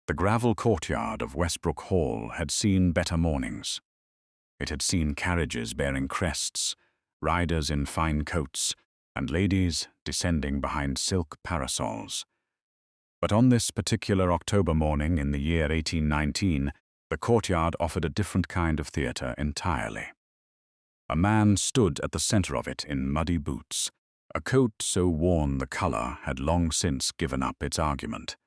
The gravel courtyard of Westbrook Hall had seen better mornings. It had seen carriages bearing crests, riders in fine coats, and ladies descending behind silk parasols. But on this particular October morning in the year 1819, the courtyard offered a different kind of theatre entirely. A man stood at the centre of it in muddy boots. A coat so worn the colour had long since given up its argument,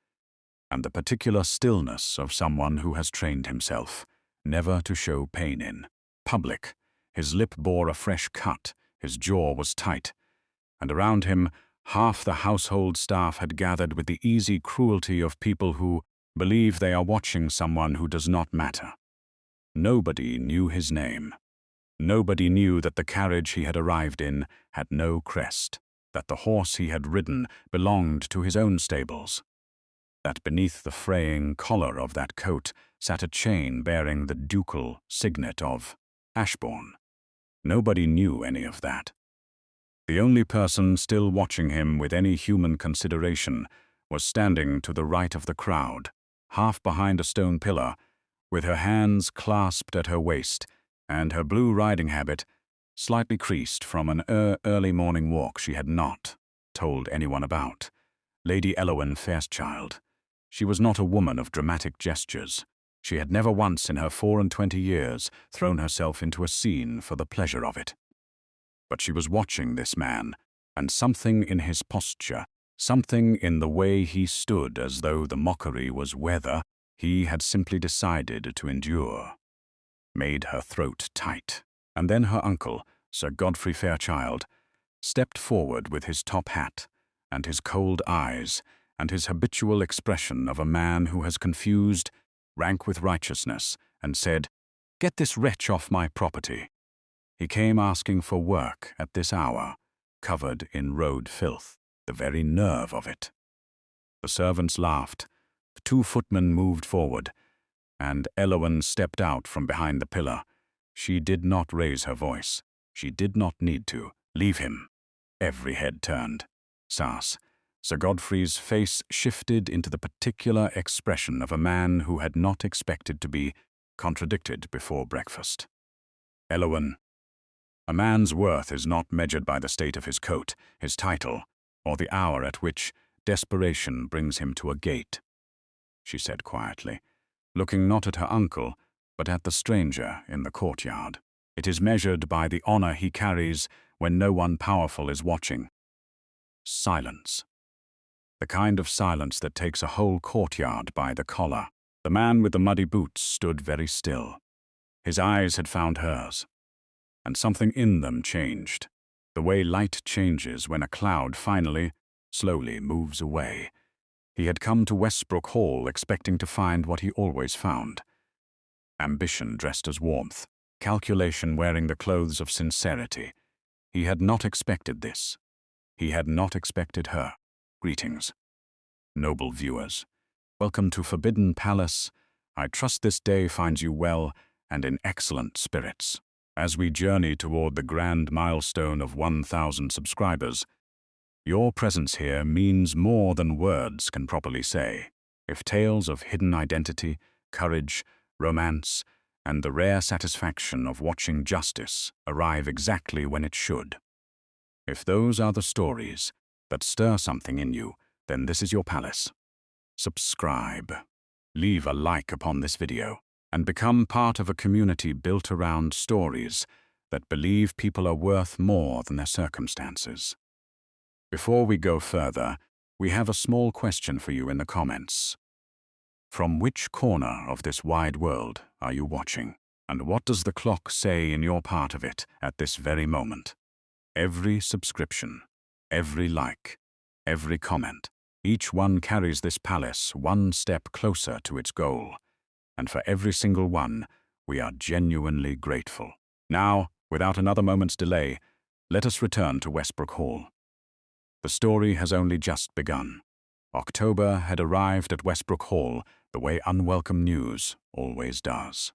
and the particular stillness of someone who has trained himself never to show pain in public. His lip bore a fresh cut, his jaw was tight, and around him half the household staff had gathered with the easy cruelty of people who believe they are watching someone who does not matter. Nobody knew his name. Nobody knew that the carriage he had arrived in had no crest, that the horse he had ridden belonged to his own stables, that beneath the fraying collar of that coat sat a chain bearing the ducal signet of Ashbourne. Nobody knew any of that. The only person still watching him with any human consideration was standing to the right of the crowd, half behind a stone pillar, with her hands clasped at her waist and her blue riding habit slightly creased from an early morning walk she had not told anyone about. Lady Elowen Fairchild. She was not a woman of dramatic gestures. She had never once in her 24 years thrown herself into a scene for the pleasure of it. But she was watching this man, and something in his posture, something in the way he stood as though the mockery was weather he had simply decided to endure, made her throat tight. And then her uncle, Sir Godfrey Fairchild, stepped forward with his top hat and his cold eyes and his habitual expression of a man who has confused rank with righteousness, and said, "Get this wretch off my property." He came asking for work at this hour, covered in road filth, the very nerve of it. The servants laughed, the 2 footmen moved forward, and Elowen stepped out from behind the pillar. She did not raise her voice. She did not need to. Leave him. Every head turned. Sas. Sir Godfrey's face shifted into the particular expression of a man who had not expected to be contradicted before breakfast. Elowen. A man's worth is not measured by the state of his coat, his title, or the hour at which desperation brings him to a gate, she said quietly, looking not at her uncle, but at the stranger in the courtyard. It is measured by the honor he carries when no one powerful is watching. Silence. The kind of silence that takes a whole courtyard by the collar. The man with the muddy boots stood very still. His eyes had found hers, and something in them changed, the way light changes when a cloud finally, slowly moves away. He had come to Westbrook Hall expecting to find what he always found. Ambition dressed as warmth, calculation wearing the clothes of sincerity. He had not expected this. He had not expected her. Greetings, noble viewers. Welcome to Forbidden Palace. I trust this day finds you well and in excellent spirits. As we journey toward the grand milestone of 1,000 subscribers, your presence here means more than words can properly say. If tales of hidden identity, courage, romance, and the rare satisfaction of watching justice arrive exactly when it should, if those are the stories that stir something in you, then this is your palace. Subscribe, leave a like upon this video, and become part of a community built around stories that believe people are worth more than their circumstances. Before we go further, we have a small question for you in the comments. From which corner of this wide world are you watching? And what does the clock say in your part of it at this very moment? Every subscription, every like, every comment, each one carries this palace one step closer to its goal. And for every single one, we are genuinely grateful. Now, without another moment's delay, let us return to Westbrook Hall. The story has only just begun. October had arrived at Westbrook Hall the way unwelcome news always does.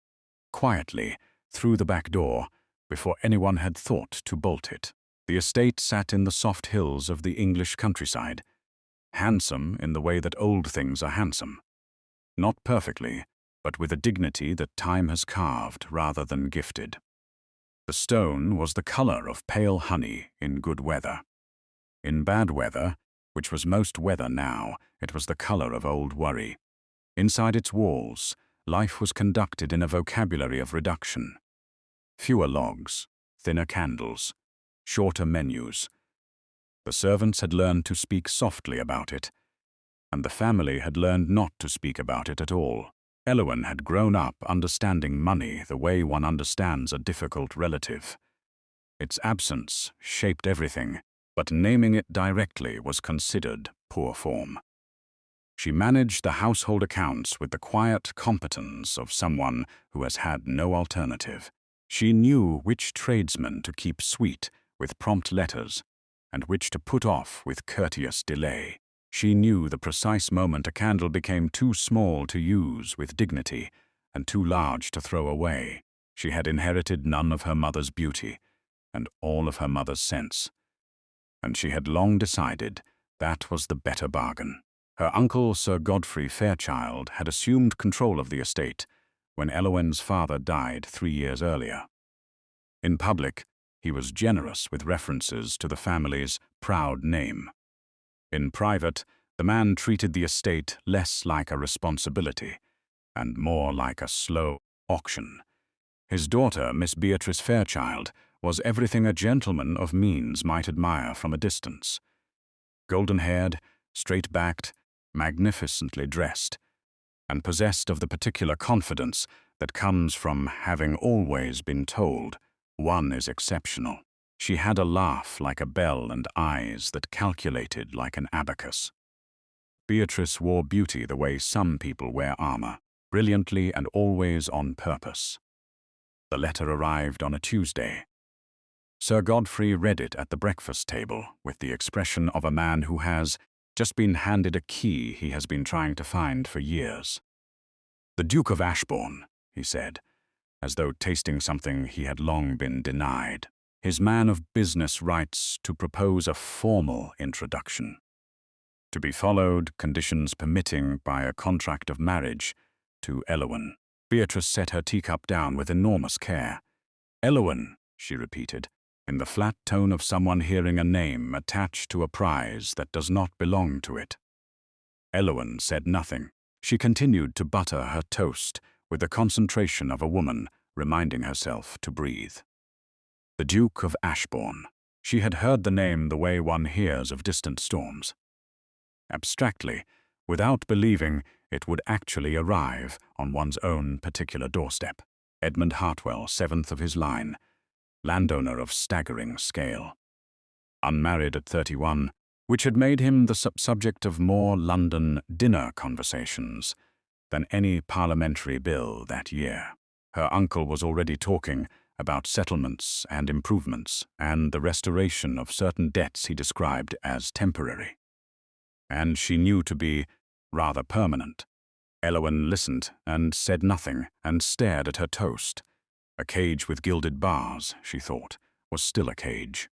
Quietly, through the back door, before anyone had thought to bolt it. The estate sat in the soft hills of the English countryside, handsome in the way that old things are handsome. not perfectly, but with a dignity that time has carved rather than gifted. The stone was the color of pale honey in good weather. In bad weather, which was most weather now, it was the color of old worry. Inside its walls, life was conducted in a vocabulary of reduction. Fewer logs, thinner candles, shorter menus. The servants had learned to speak softly about it, and the family had learned not to speak about it at all. Elowen had grown up understanding money the way one understands a difficult relative. Its absence shaped everything, but naming it directly was considered poor form. She managed the household accounts with the quiet competence of someone who has had no alternative. She knew which tradesmen to keep sweet with prompt letters, and which to put off with courteous delay. She knew the precise moment a candle became too small to use with dignity and too large to throw away. She had inherited none of her mother's beauty and all of her mother's sense, and she had long decided that was the better bargain. Her uncle, Sir Godfrey Fairchild, had assumed control of the estate when Elowen's father died 3 years earlier. In public, he was generous with references to the family's proud name. In private, the man treated the estate less like a responsibility and more like a slow auction. His daughter, Miss Beatrice Fairchild, was everything a gentleman of means might admire from a distance. Golden-haired, straight-backed, magnificently dressed, and possessed of the particular confidence that comes from having always been told one is exceptional. She had a laugh like a bell and eyes that calculated like an abacus. Beatrice wore beauty the way some people wear armor, brilliantly and always on purpose. The letter arrived on a Tuesday. Sir Godfrey read it at the breakfast table with the expression of a man who has just been handed a key he has been trying to find for years. "The Duke of Ashbourne," he said, as though tasting something he had long been denied. His man of business writes to propose a formal introduction, to be followed, conditions permitting, by a contract of marriage, to Elowen. Beatrice set her teacup down with enormous care. "Elowen," she repeated, in the flat tone of someone hearing a name attached to a prize that does not belong to it. Elowen said nothing. She continued to butter her toast with the concentration of a woman reminding herself to breathe. The Duke of Ashbourne. She had heard the name the way one hears of distant storms. Abstractly, without believing it would actually arrive on one's own particular doorstep. Edmund Hartwell, 7th of his line, landowner of staggering scale. Unmarried at 31, which had made him the subject of more London dinner conversations than any parliamentary bill that year. Her uncle was already talking about settlements and improvements and the restoration of certain debts he described as temporary, and she knew to be rather permanent. Elowen listened and said nothing and stared at her toast. A cage with gilded bars, she thought, was still a cage.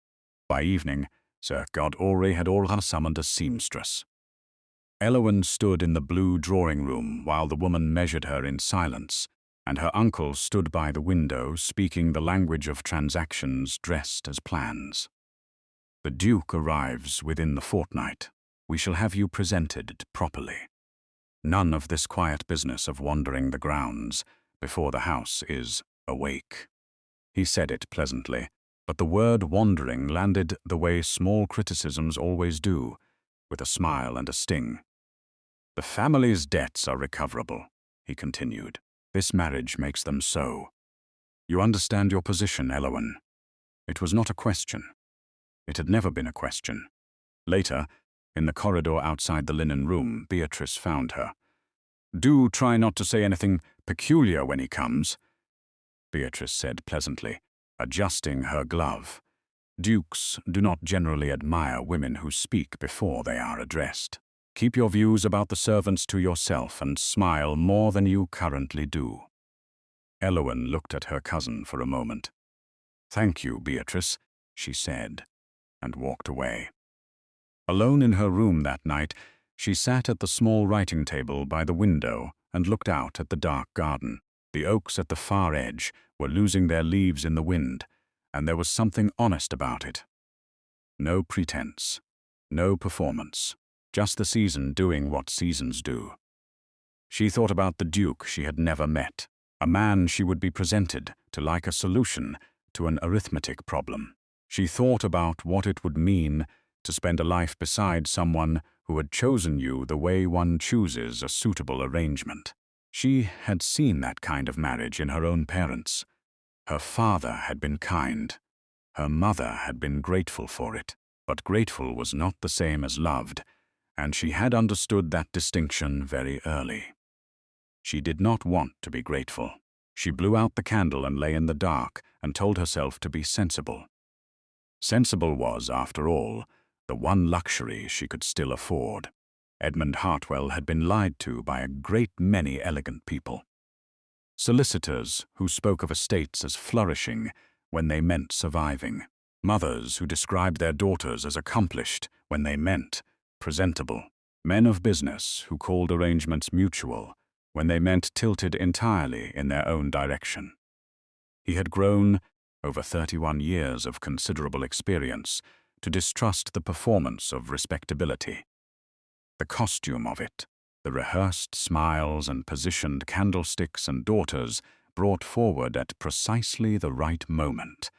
By evening, Sir Godfrey had already summoned a seamstress. Elowen stood in the blue drawing-room while the woman measured her in silence, and her uncle stood by the window speaking the language of transactions dressed as plans. "The Duke arrives within the fortnight. We shall have you presented properly. None of this quiet business of wandering the grounds before the house is awake." He said it pleasantly, but the word wandering landed the way small criticisms always do, with a smile and a sting. "The family's debts are recoverable," he continued. "This marriage makes them so. You understand your position, Elowen." It was not a question. It had never been a question. Later, in the corridor outside the linen room, Beatrice found her. "Do try not to say anything peculiar when he comes," Beatrice said pleasantly, adjusting her glove. Dukes do not generally admire women who speak before they are addressed. "Keep your views about the servants to yourself and smile more than you currently do." Elowen looked at her cousin for a moment. "Thank you, Beatrice," she said, and walked away. Alone in her room that night, she sat at the small writing table by the window and looked out at the dark garden. The oaks at the far edge were losing their leaves in the wind, and there was something honest about it. No pretense, no performance, just the season doing what seasons do. She thought about the Duke she had never met, a man she would be presented to like a solution to an arithmetic problem. She thought about what it would mean to spend a life beside someone who had chosen you the way one chooses a suitable arrangement. She had seen that kind of marriage in her own parents. Her father had been kind. Her mother had been grateful for it. But grateful was not the same as loved, and she had understood that distinction very early. She did not want to be grateful. She blew out the candle and lay in the dark and told herself to be sensible. Sensible was, after all, the one luxury she could still afford. Edmund Hartwell had been lied to by a great many elegant people. Solicitors who spoke of estates as flourishing when they meant surviving. Mothers who described their daughters as accomplished when they meant presentable. Men of business who called arrangements mutual when they meant tilted entirely in their own direction. He had grown, over 31 years of considerable experience, to distrust the performance of respectability. The costume of it, the rehearsed smiles and positioned candlesticks and daughters brought forward at precisely the right moment,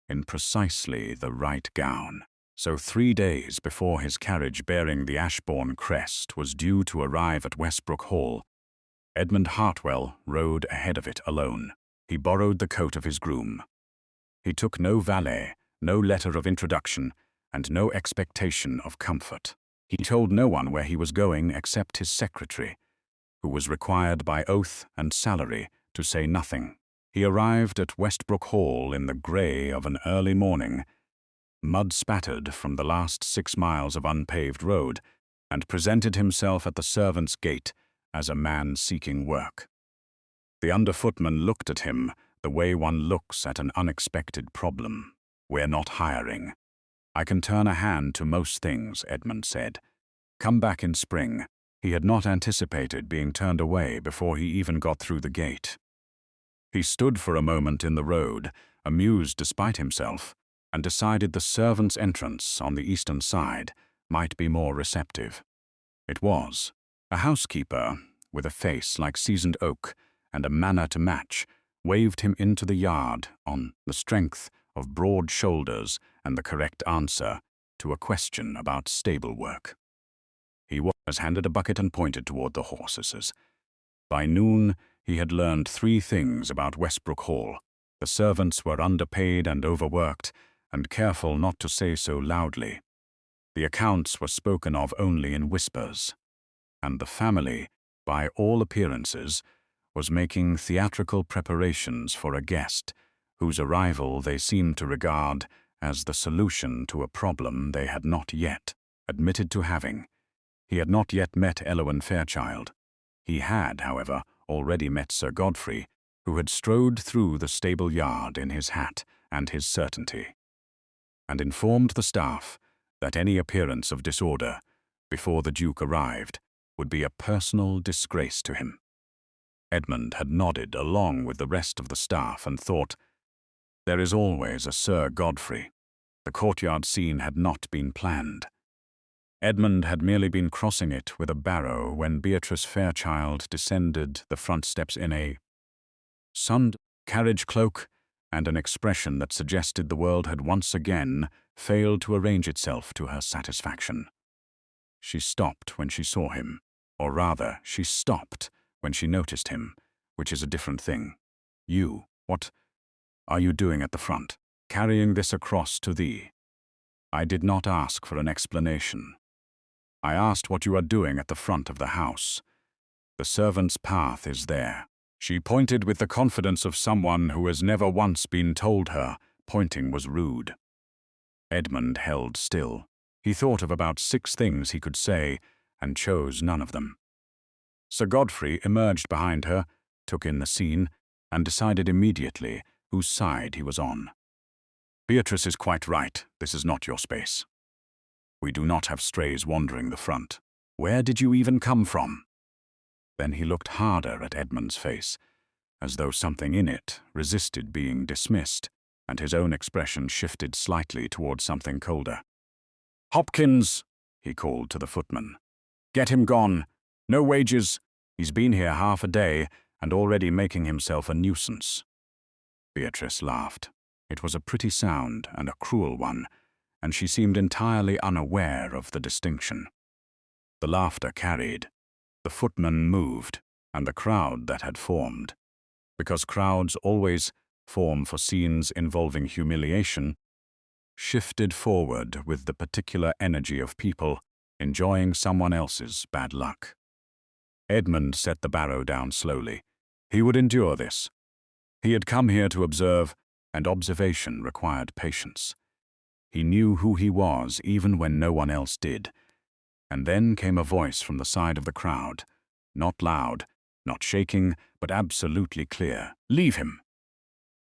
in precisely the right gown. So 3 days before his carriage bearing the Ashbourne crest was due to arrive at Westbrook Hall, Edmund Hartwell rode ahead of it alone. He borrowed the coat of his groom. He took no valet, no letter of introduction, and no expectation of comfort. He told no one where he was going except his secretary, who was required by oath and salary to say nothing. He arrived at Westbrook Hall in the grey of an early morning, mud-spattered from the last 6 miles of unpaved road, and presented himself at the servants' gate as a man seeking work. The underfootman looked at him the way one looks at an unexpected problem. "We're not hiring." "I can turn a hand to most things," Edmund said. "Come back in spring." He had not anticipated being turned away before he even got through the gate. He stood for a moment in the road, amused despite himself, and decided the servants' entrance on the eastern side might be more receptive. It was. A housekeeper, with a face like seasoned oak and a manner to match, waved him into the yard on the strength of broad shoulders and the correct answer to a question about stable work. He was handed a bucket and pointed toward the horses. By noon, he had learned 3 things about Westbrook Hall. The servants were underpaid and overworked, and careful not to say so loudly. The accounts were spoken of only in whispers. And the family, by all appearances, was making theatrical preparations for a guest whose arrival they seemed to regard as the solution to a problem they had not yet admitted to having. He had not yet met Elowyn Fairchild. He had, however, already met Sir Godfrey, who had strode through the stable yard in his hat and his certainty, and informed the staff that any appearance of disorder before the Duke arrived would be a personal disgrace to him. Edmund had nodded along with the rest of the staff and thought, there is always a Sir Godfrey. The courtyard scene had not been planned. Edmund had merely been crossing it with a barrow when Beatrice Fairchild descended the front steps in a sunned carriage cloak and an expression that suggested the world had once again failed to arrange itself to her satisfaction. She stopped when she saw him, or rather, she stopped when she noticed him, which is a different thing. "You, what are you doing at the front, carrying this across to thee?" "I did not ask for an explanation. I asked what you are doing at the front of the house. The servants' path is there." She pointed with the confidence of someone who has never once been told her pointing was rude. Edmund held still. He thought of about 6 things he could say, and chose none of them. Sir Godfrey emerged behind her, took in the scene, and decided immediately whose side he was on. "Beatrice is quite right. This is not your space. We do not have strays wandering the front. Where did you even come from?" Then he looked harder at Edmund's face, as though something in it resisted being dismissed, and his own expression shifted slightly towards something colder. "Hopkins," he called to the footman. "Get him gone. No wages. He's been here half a day and already making himself a nuisance." Beatrice laughed. It was a pretty sound and a cruel one, and she seemed entirely unaware of the distinction. The laughter carried. The footman moved, and the crowd that had formed, because crowds always form for scenes involving humiliation, shifted forward with the particular energy of people enjoying someone else's bad luck. Edmund set the barrow down slowly. He would endure this. He had come here to observe, and observation required patience. He knew who he was even when no one else did. And then came a voice from the side of the crowd, not loud, not shaking, but absolutely clear. "Leave him."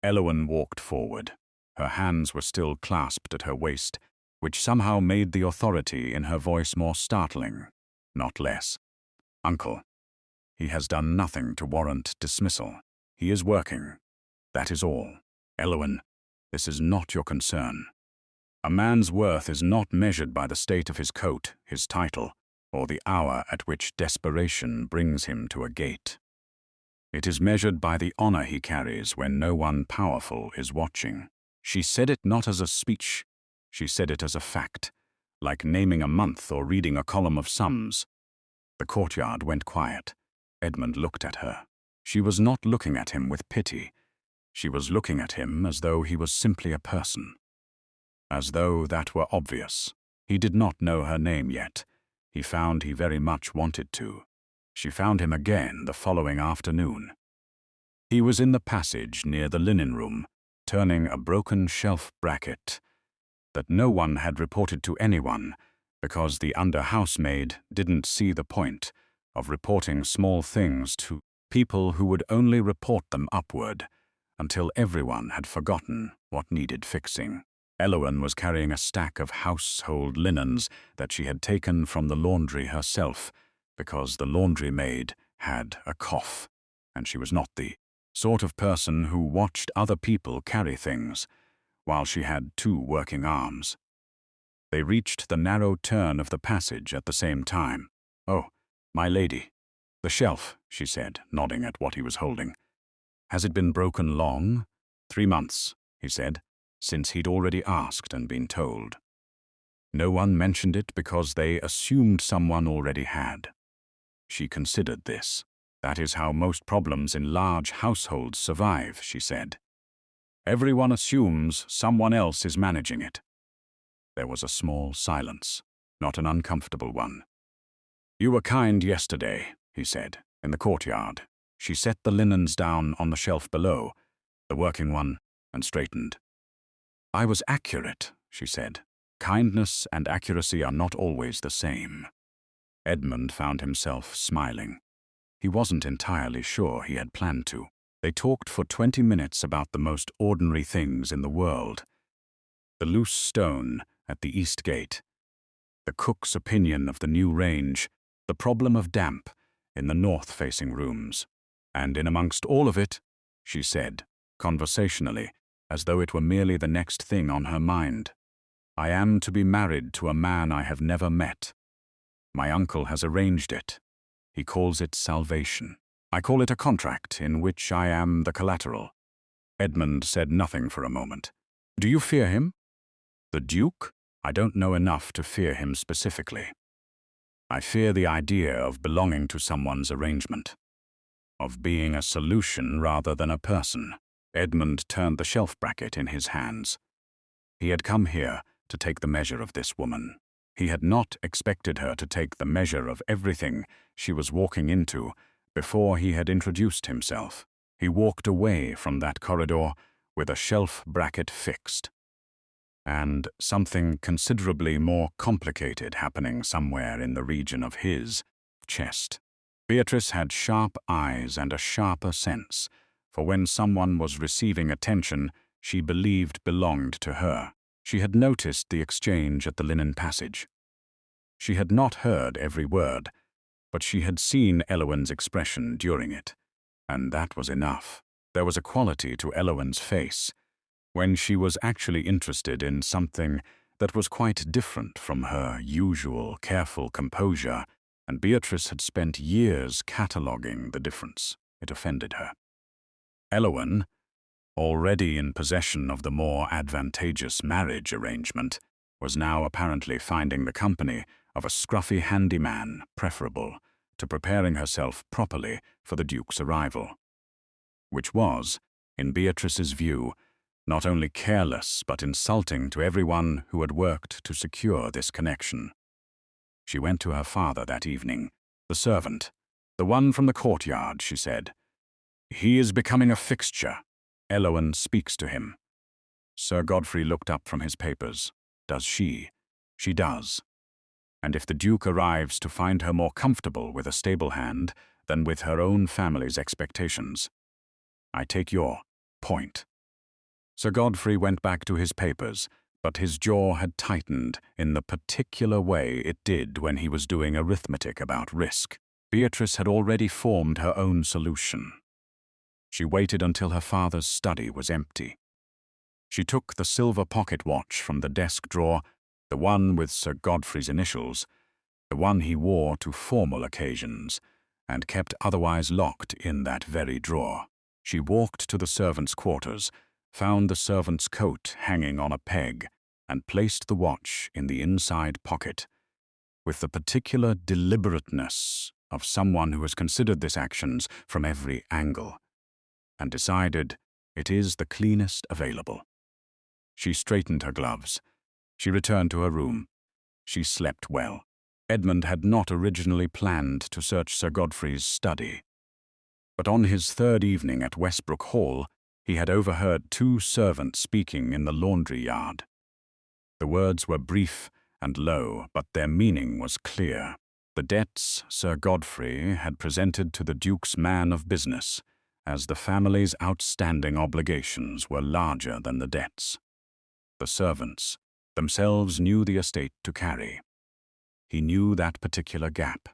Elowen walked forward. Her hands were still clasped at her waist, which somehow made the authority in her voice more startling, not less. "Uncle, he has done nothing to warrant dismissal. He is working. That is all. Elowen, this is not your concern. A man's worth is not measured by the state of his coat, his title, or the hour at which desperation brings him to a gate. It is measured by the honor he carries when no one powerful is watching." She said it not as a speech. She said it as a fact, like naming a month or reading a column of sums. The courtyard went quiet. Edmund looked at her. She was not looking at him with pity. She was looking at him as though he was simply a person. As though that were obvious. He did not know her name yet. He found he very much wanted to. She found him again the following afternoon. He was in the passage near the linen room, turning a broken shelf bracket that no one had reported to anyone because the under-housemaid didn't see the point of reporting small things to people who would only report them upward until everyone had forgotten what needed fixing. Elowen was carrying a stack of household linens that she had taken from the laundry herself because the laundry maid had a cough, and she was not the sort of person who watched other people carry things while she had two working arms. They reached the narrow turn of the passage at the same time. "Oh, my lady, the shelf," she said, nodding at what he was holding. "Has it been broken long?" 3 months, he said, since he'd already asked and been told. No one mentioned it because they assumed someone already had. She considered this. "That is how most problems in large households survive," she said. "Everyone assumes someone else is managing it." There was a small silence, not an uncomfortable one. "You were kind yesterday," he said, in the courtyard. She set the linens down on the shelf below, the working one, and straightened. "I was accurate," she said. "Kindness and accuracy are not always the same." Edmund found himself smiling. He wasn't entirely sure he had planned to. They talked for 20 minutes about the most ordinary things in the world. The loose stone at the east gate, the cook's opinion of the new range, the problem of damp in the north-facing rooms. And in amongst all of it, she said, conversationally, as though it were merely the next thing on her mind, "I am to be married to a man I have never met. My uncle has arranged it. He calls it salvation. I call it a contract in which I am the collateral." Edmund said nothing for a moment. "Do you fear him?" "The Duke? I don't know enough to fear him specifically. I fear the idea of belonging to someone's arrangement, of being a solution rather than a person." Edmund turned the shelf bracket in his hands. He had come here to take the measure of this woman. He had not expected her to take the measure of everything she was walking into before he had introduced himself. He walked away from that corridor with a shelf bracket fixed, and something considerably more complicated happening somewhere in the region of his chest. Beatrice had sharp eyes and a sharper sense, for when someone was receiving attention she believed belonged to her. She had noticed the exchange at the linen passage. She had not heard every word, but she had seen Elowen's expression during it, and that was enough. There was a quality to Elowen's face, when she was actually interested in something that was quite different from her usual careful composure, and Beatrice had spent years cataloguing the difference. It offended her. Elowen, already in possession of the more advantageous marriage arrangement, was now apparently finding the company of a scruffy handyman preferable to preparing herself properly for the Duke's arrival, which was, in Beatrice's view, not only careless but insulting to everyone who had worked to secure this connection. She went to her father that evening. The servant, the one from the courtyard, she said. He is becoming a fixture. Elowen speaks to him. Sir Godfrey looked up from his papers. Does she? She does. And if the Duke arrives to find her more comfortable with a stable hand than with her own family's expectations, I take your point. Sir Godfrey went back to his papers, but his jaw had tightened in the particular way it did when he was doing arithmetic about risk. Beatrice had already formed her own solution. She waited until her father's study was empty. She took the silver pocket watch from the desk drawer, the one with Sir Godfrey's initials, the one he wore to formal occasions, and kept otherwise locked in that very drawer. She walked to the servants' quarters, found the servant's coat hanging on a peg, and placed the watch in the inside pocket, with the particular deliberateness of someone who has considered this action from every angle, and decided it is the cleanest available. She straightened her gloves. She returned to her room. She slept well. Edmund had not originally planned to search Sir Godfrey's study, but on his third evening at Westbrook Hall, he had overheard two servants speaking in the laundry yard. The words were brief and low, but their meaning was clear. The debts Sir Godfrey had presented to the Duke's man of business, as the family's outstanding obligations were larger than the debts. The servants themselves knew the estate to carry. He knew that particular gap.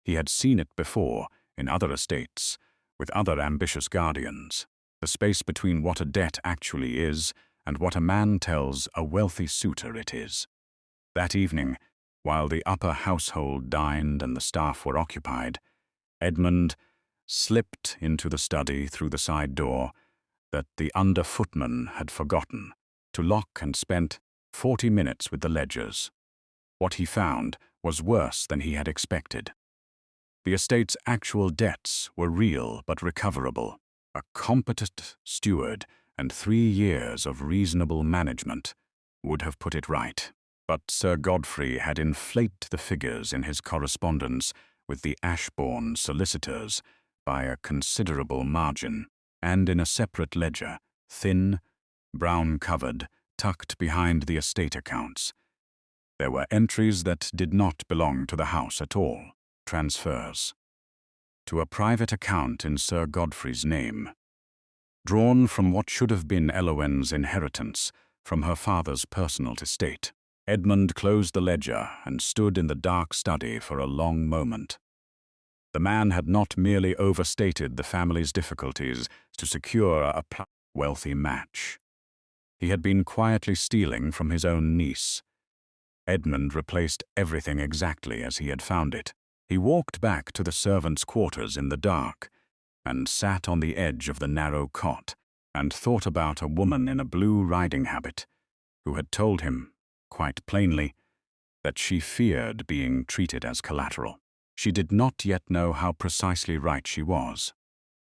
He had seen it before in other estates, with other ambitious guardians, the space between what a debt actually is and what a man tells a wealthy suitor it is. That evening, while the upper household dined and the staff were occupied, Edmund slipped into the study through the side door that the under-footman had forgotten to lock, and spent 40 minutes with the ledgers. What he found was worse than he had expected. The estate's actual debts were real but recoverable. A competent steward and 3 years of reasonable management would have put it right. But Sir Godfrey had inflated the figures in his correspondence with the Ashbourne solicitors by a considerable margin, and in a separate ledger, thin, brown-covered, tucked behind the estate accounts, there were entries that did not belong to the house at all, transfers to a private account in Sir Godfrey's name, drawn from what should have been Elowen's inheritance from her father's personal estate. Edmund closed the ledger and stood in the dark study for a long moment. The man had not merely overstated the family's difficulties to secure a wealthy match. He had been quietly stealing from his own niece. Edmund replaced everything exactly as he had found it. He walked back to the servants' quarters in the dark and sat on the edge of the narrow cot and thought about a woman in a blue riding habit who had told him, quite plainly, that she feared being treated as collateral. She did not yet know how precisely right she was.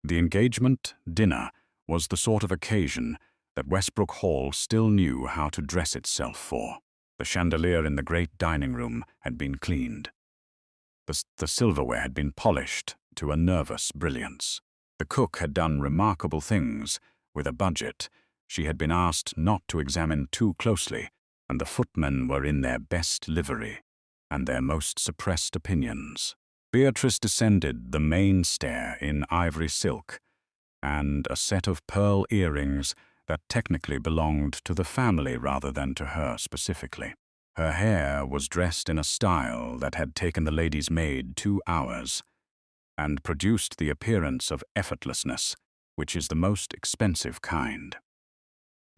The engagement dinner was the sort of occasion that Westbrook Hall still knew how to dress itself for. The chandelier in the great dining room had been cleaned. The silverware had been polished to a nervous brilliance. The cook had done remarkable things with a budget she had been asked not to examine too closely, and the footmen were in their best livery and their most suppressed opinions. Beatrice descended the main stair in ivory silk and a set of pearl earrings that technically belonged to the family rather than to her specifically. Her hair was dressed in a style that had taken the lady's maid 2 hours, and produced the appearance of effortlessness, which is the most expensive kind.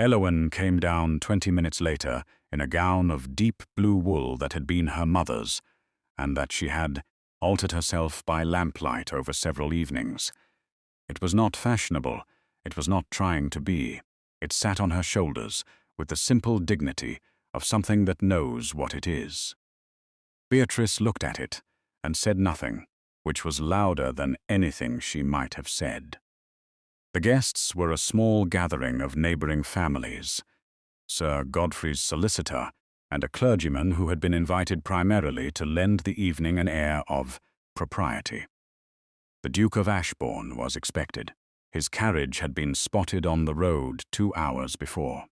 Elowen came down 20 minutes later in a gown of deep blue wool that had been her mother's, and that she had altered herself by lamplight over several evenings. It was not fashionable, it was not trying to be. It sat on her shoulders with the simple dignity of something that knows what it is. Beatrice looked at it and said nothing, which was louder than anything she might have said. The guests were a small gathering of neighboring families, Sir Godfrey's solicitor, and a clergyman who had been invited primarily to lend the evening an air of propriety. The Duke of Ashbourne was expected. His carriage had been spotted on the road 2 hours before.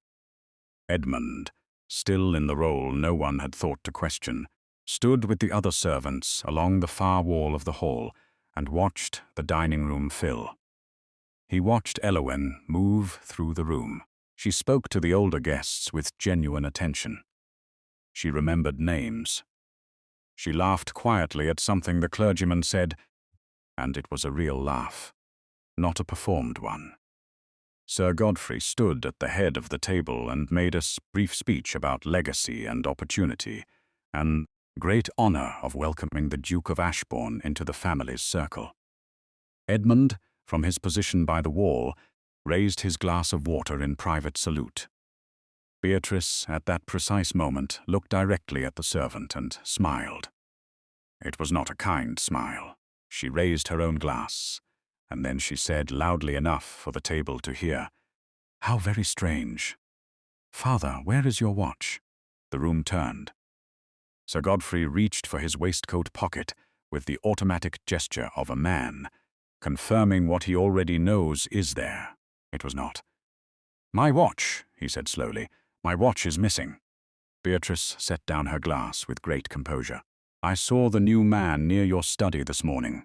Edmund, still in the role no one had thought to question, stood with the other servants along the far wall of the hall and watched the dining room fill. He watched Elowen move through the room. She spoke to the older guests with genuine attention. She remembered names. She laughed quietly at something the clergyman said, and it was a real laugh, not a performed one. Sir Godfrey stood at the head of the table and made a brief speech about legacy and opportunity, and great honor of welcoming the Duke of Ashbourne into the family's circle. Edmund, from his position by the wall, raised his glass of water in private salute. Beatrice, at that precise moment, looked directly at the servant and smiled. It was not a kind smile. She raised her own glass, and then she said loudly enough for the table to hear, "How very strange. Father, where is your watch?" The room turned. Sir Godfrey reached for his waistcoat pocket with the automatic gesture of a man, confirming what he already knows is there. It was not. "My watch," he said slowly. "My watch is missing." Beatrice set down her glass with great composure. "I saw the new man near your study this morning.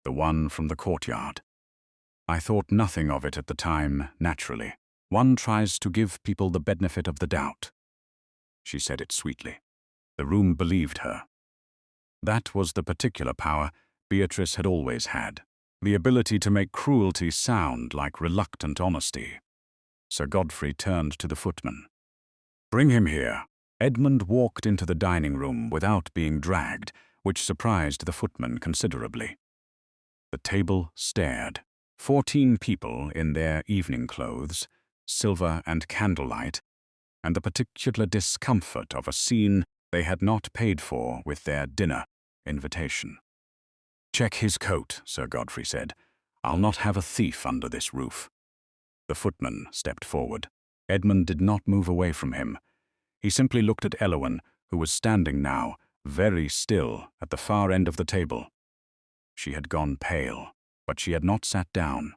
The one from the courtyard. I thought nothing of it at the time, naturally. One tries to give people the benefit of the doubt." She said it sweetly. The room believed her. That was the particular power Beatrice had always had, the ability to make cruelty sound like reluctant honesty. Sir Godfrey turned to the footman. "Bring him here." Edmund walked into the dining room without being dragged, which surprised the footman considerably. The table stared. 14 people in their evening clothes, silver and candlelight, and the particular discomfort of a scene they had not paid for with their dinner invitation. "Check his coat," Sir Godfrey said. "I'll not have a thief under this roof." The footman stepped forward. Edmund did not move away from him. He simply looked at Elowen, who was standing now, very still, at the far end of the table. She had gone pale, but she had not sat down.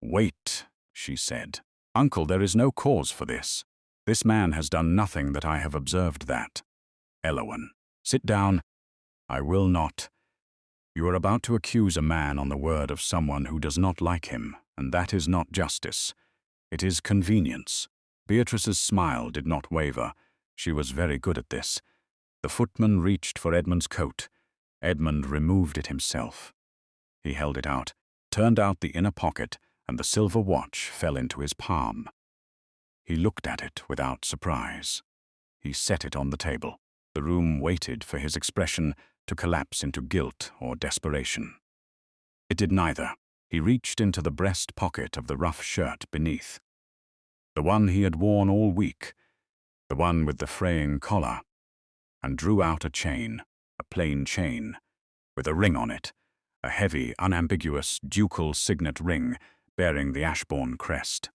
"Wait," she said. "Uncle, there is no cause for this. This man has done nothing that I have observed that." "Elowen, sit down." "I will not. You are about to accuse a man on the word of someone who does not like him, and that is not justice. It is convenience." Beatrice's smile did not waver. She was very good at this. The footman reached for Edmund's coat. Edmund removed it himself. He held it out, turned out the inner pocket, and the silver watch fell into his palm. He looked at it without surprise. He set it on the table. The room waited for his expression to collapse into guilt or desperation. It did neither. He reached into the breast pocket of the rough shirt beneath. The one he had worn all week, the one with the fraying collar, and drew out a chain, a plain chain, with a ring on it, a heavy, unambiguous, ducal signet ring bearing the Ashbourne crest.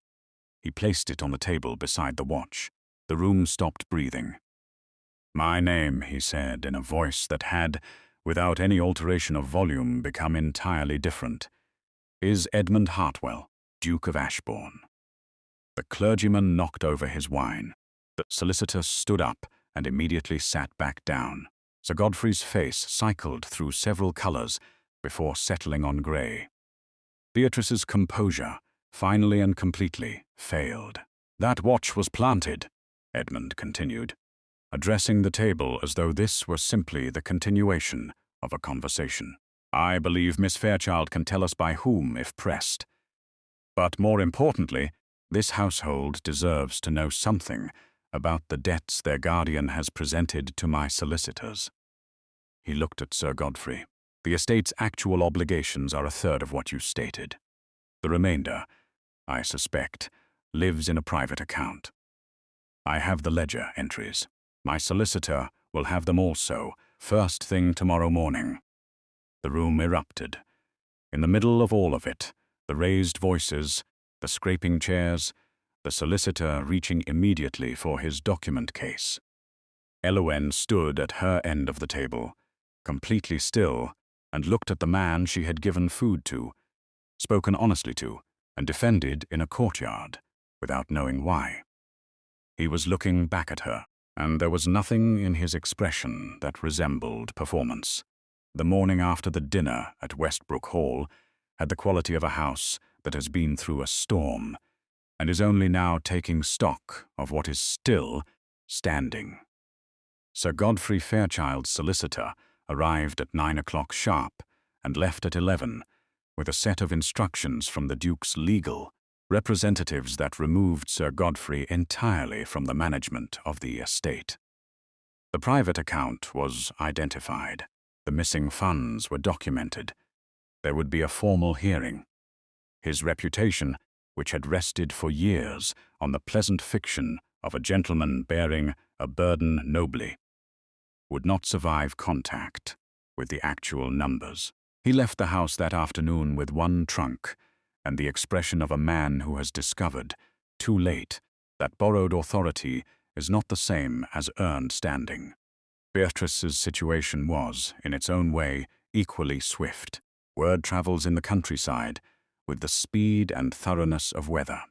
He placed it on the table beside the watch. The room stopped breathing. "My name," he said, in a voice that had, without any alteration of volume, become entirely different, "is Edmund Hartwell, Duke of Ashbourne." The clergyman knocked over his wine. The solicitor stood up and immediately sat back down. Sir Godfrey's face cycled through several colors before settling on grey. Beatrice's composure, finally and completely, failed. "That watch was planted," Edmund continued. addressing the table as though this were simply the continuation of a conversation. "I believe Miss Fairchild can tell us by whom, if pressed. But more importantly, this household deserves to know something about the debts their guardian has presented to my solicitors." He looked at Sir Godfrey. "The estate's actual obligations are a third of what you stated. The remainder, I suspect, lives in a private account. I have the ledger entries. My solicitor will have them also, first thing tomorrow morning." The room erupted. In the middle of all of it, the raised voices, the scraping chairs, the solicitor reaching immediately for his document case. Elowen stood at her end of the table, completely still, and looked at the man she had given food to, spoken honestly to, and defended in a courtyard, without knowing why. He was looking back at her, and there was nothing in his expression that resembled performance. The morning after the dinner at Westbrook Hall had the quality of a house that has been through a storm and is only now taking stock of what is still standing. Sir Godfrey Fairchild's solicitor arrived at 9 o'clock sharp and left at 11, with a set of instructions from the Duke's legal representatives that removed Sir Godfrey entirely from the management of the estate. The private account was identified. The missing funds were documented. There would be a formal hearing. His reputation, which had rested for years on the pleasant fiction of a gentleman bearing a burden nobly, would not survive contact with the actual numbers. He left the house that afternoon with one trunk and the expression of a man who has discovered, too late, that borrowed authority is not the same as earned standing. Beatrice's situation was, in its own way, equally swift. Word travels in the countryside with the speed and thoroughness of weather.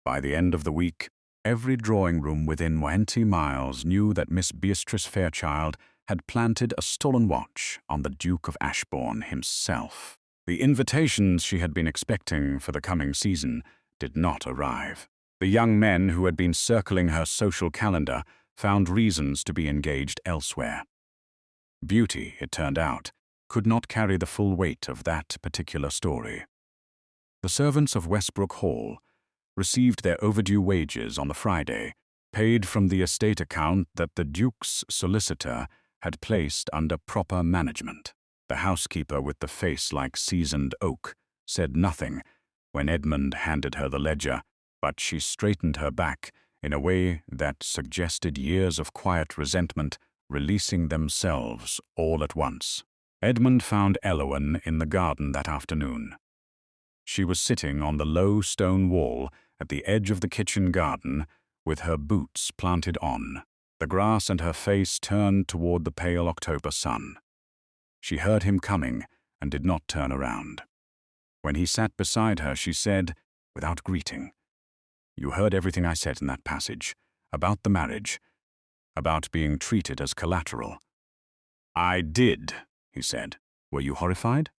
By the end of the week, every drawing-room within 20 miles knew that Miss Beatrice Fairchild had planted a stolen watch on the Duke of Ashbourne himself. The invitations she had been expecting for the coming season did not arrive. The young men who had been circling her social calendar found reasons to be engaged elsewhere. Beauty, it turned out, could not carry the full weight of that particular story. The servants of Westbrook Hall received their overdue wages on the Friday, paid from the estate account that the Duke's solicitor had placed under proper management. The housekeeper with the face like seasoned oak said nothing when Edmund handed her the ledger, but she straightened her back in a way that suggested years of quiet resentment releasing themselves all at once. Edmund found Elowen in the garden that afternoon. She was sitting on the low stone wall at the edge of the kitchen garden with her boots planted on, the grass and her face turned toward the pale October sun. She heard him coming and did not turn around. When he sat beside her, she said, without greeting, "You heard everything I said in that passage, about the marriage, about being treated as collateral." "I did," he said. "Were you horrified?"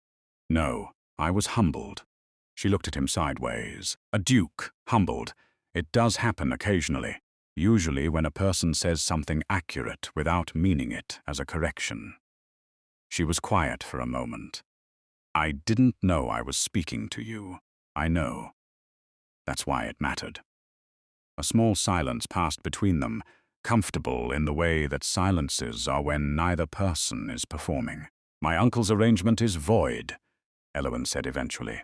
"No, I was humbled." She looked at him sideways. A duke, humbled. It does happen occasionally, usually when a person says something accurate without meaning it as a correction. She was quiet for a moment. "I didn't know I was speaking to you. I know. That's why it mattered." A small silence passed between them, comfortable in the way that silences are when neither person is performing. "My uncle's arrangement is void," Elowen said eventually.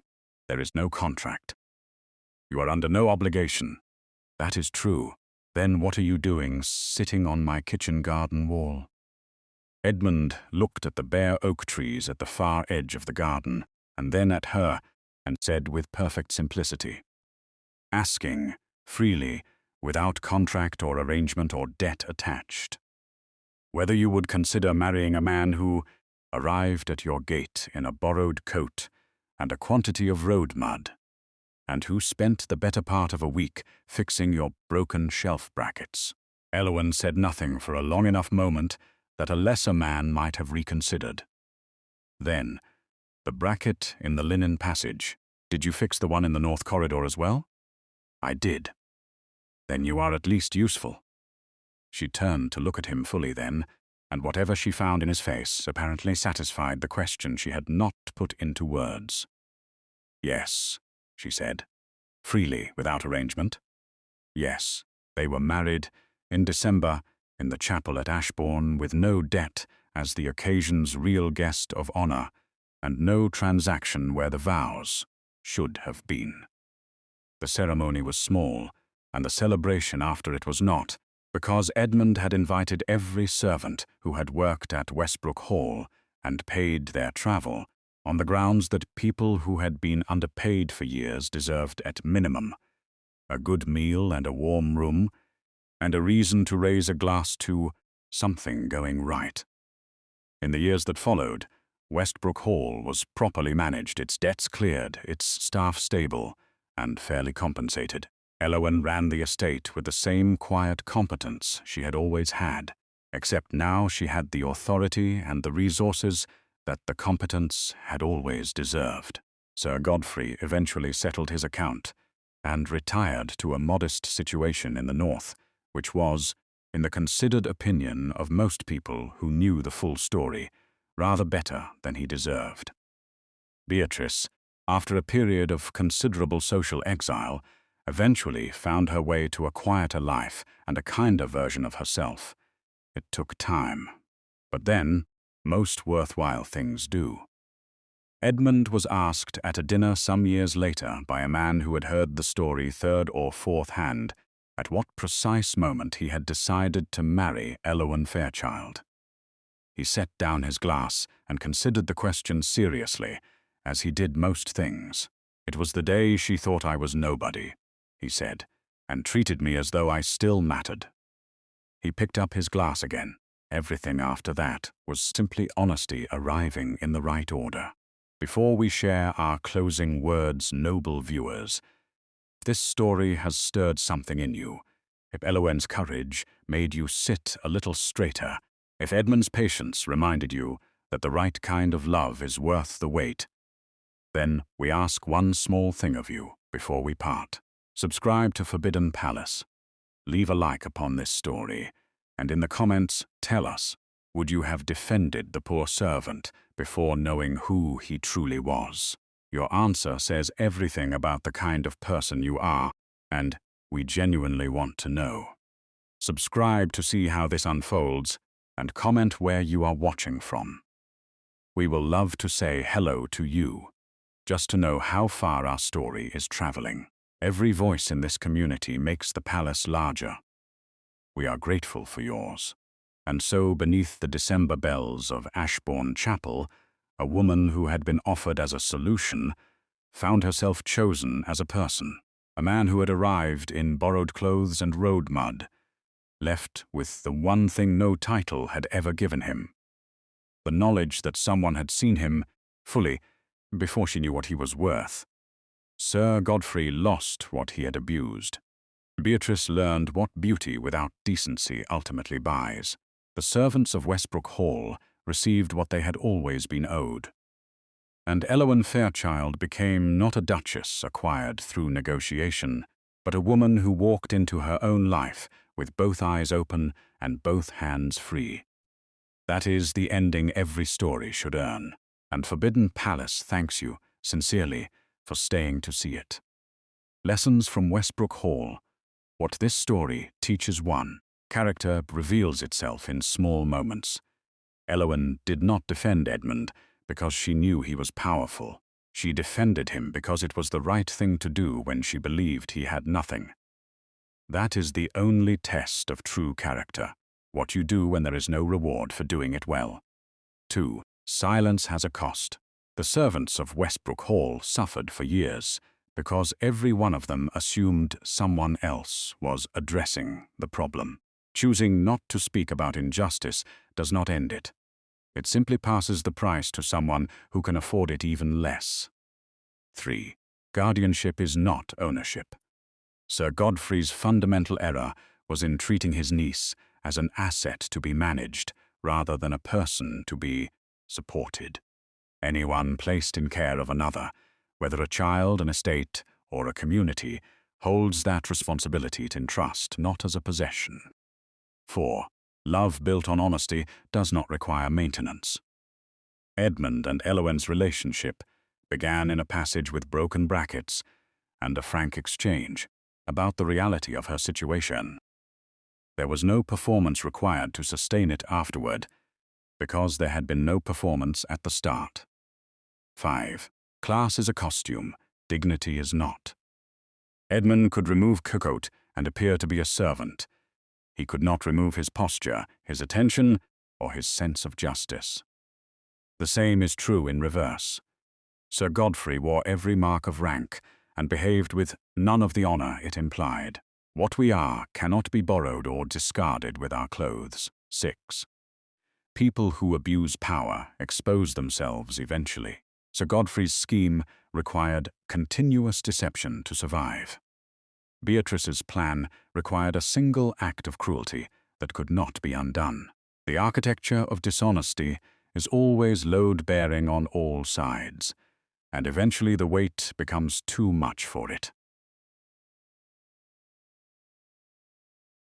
"There is no contract. You are under no obligation." "That is true. Then what are you doing sitting on my kitchen garden wall?" Edmund looked at the bare oak trees at the far edge of the garden, and then at her, and said with perfect simplicity, "Asking, freely, without contract or arrangement or debt attached, whether you would consider marrying a man who arrived at your gate in a borrowed coat and a quantity of road mud, and who spent the better part of a week fixing your broken shelf brackets." Elowen said nothing for a long enough moment that a lesser man might have reconsidered. Then, "The bracket in the linen passage, did you fix the one in the north corridor as well?" "I did." "Then you are at least useful." She turned to look at him fully then, and whatever she found in his face apparently satisfied the question she had not put into words. "Yes," she said, freely, without arrangement. Yes, they were married in December in the chapel at Ashbourne, with no debt as the occasion's real guest of honor, and no transaction where the vows should have been. The ceremony was small, and the celebration after it was not, because Edmund had invited every servant who had worked at Westbrook Hall and paid their travel, on the grounds that people who had been underpaid for years deserved at minimum a good meal and a warm room, and a reason to raise a glass to something going right. In the years that followed, Westbrook Hall was properly managed, its debts cleared, its staff stable, and fairly compensated. Elowen ran the estate with the same quiet competence she had always had, except now she had the authority and the resources that the competence had always deserved. Sir Godfrey eventually settled his account and retired to a modest situation in the north, which was, in the considered opinion of most people who knew the full story, rather better than he deserved. Beatrice, after a period of considerable social exile, eventually found her way to a quieter life and a kinder version of herself. It took time, but then most worthwhile things do. Edmund was asked at a dinner some years later by a man who had heard the story third or fourth hand at what precise moment he had decided to marry Elowen Fairchild. He set down his glass and considered the question seriously, as he did most things. "It was the day she thought I was nobody," he said, "and treated me as though I still mattered." He picked up his glass again. Everything after that was simply honesty arriving in the right order. Before we share our closing words, noble viewers, if this story has stirred something in you, if Elowen's courage made you sit a little straighter, if Edmund's patience reminded you that the right kind of love is worth the wait, then we ask one small thing of you before we part. Subscribe to Forbidden Palace. Leave a like upon this story, and in the comments tell us, would you have defended the poor servant before knowing who he truly was? Your answer says everything about the kind of person you are, and we genuinely want to know. Subscribe to see how this unfolds, and comment where you are watching from. We will love to say hello to you, just to know how far our story is traveling. Every voice in this community makes the palace larger. We are grateful for yours. And so, beneath the December bells of Ashbourne Chapel, a woman who had been offered as a solution found herself chosen as a person. A man who had arrived in borrowed clothes and road mud, left with the one thing no title had ever given him: the knowledge that someone had seen him fully before she knew what he was worth. Sir Godfrey lost what he had abused. Beatrice learned what beauty without decency ultimately buys. The servants of Westbrook Hall received what they had always been owed. And Elowen Fairchild became not a duchess acquired through negotiation, but a woman who walked into her own life with both eyes open and both hands free. That is the ending every story should earn, and Forbidden Palace thanks you, sincerely, for staying to see it. Lessons from Westbrook Hall. What this story teaches: 1. Character reveals itself in small moments. Elowen did not defend Edmund because she knew he was powerful. She defended him because it was the right thing to do when she believed he had nothing. That is the only test of true character, what you do when there is no reward for doing it well. 2. Silence has a cost. The servants of Westbrook Hall suffered for years because every one of them assumed someone else was addressing the problem. Choosing not to speak about injustice does not end it. It simply passes the price to someone who can afford it even less. 3. Guardianship is not ownership. Sir Godfrey's fundamental error was in treating his niece as an asset to be managed rather than a person to be supported. Anyone placed in care of another, whether a child, an estate, or a community, holds that responsibility in trust, not as a possession. 4. Love built on honesty does not require maintenance. Edmund and Elowen's relationship began in a passage with broken brackets and a frank exchange about the reality of her situation. There was no performance required to sustain it afterward, because there had been no performance at the start. 5. Class is a costume, dignity is not. Edmund could remove coat and appear to be a servant. He could not remove his posture, his attention, or his sense of justice. The same is true in reverse. Sir Godfrey wore every mark of rank and behaved with none of the honor it implied. What we are cannot be borrowed or discarded with our clothes. 6. People who abuse power expose themselves eventually. Sir Godfrey's scheme required continuous deception to survive. Beatrice's plan required a single act of cruelty that could not be undone. The architecture of dishonesty is always load-bearing on all sides, and eventually the weight becomes too much for it.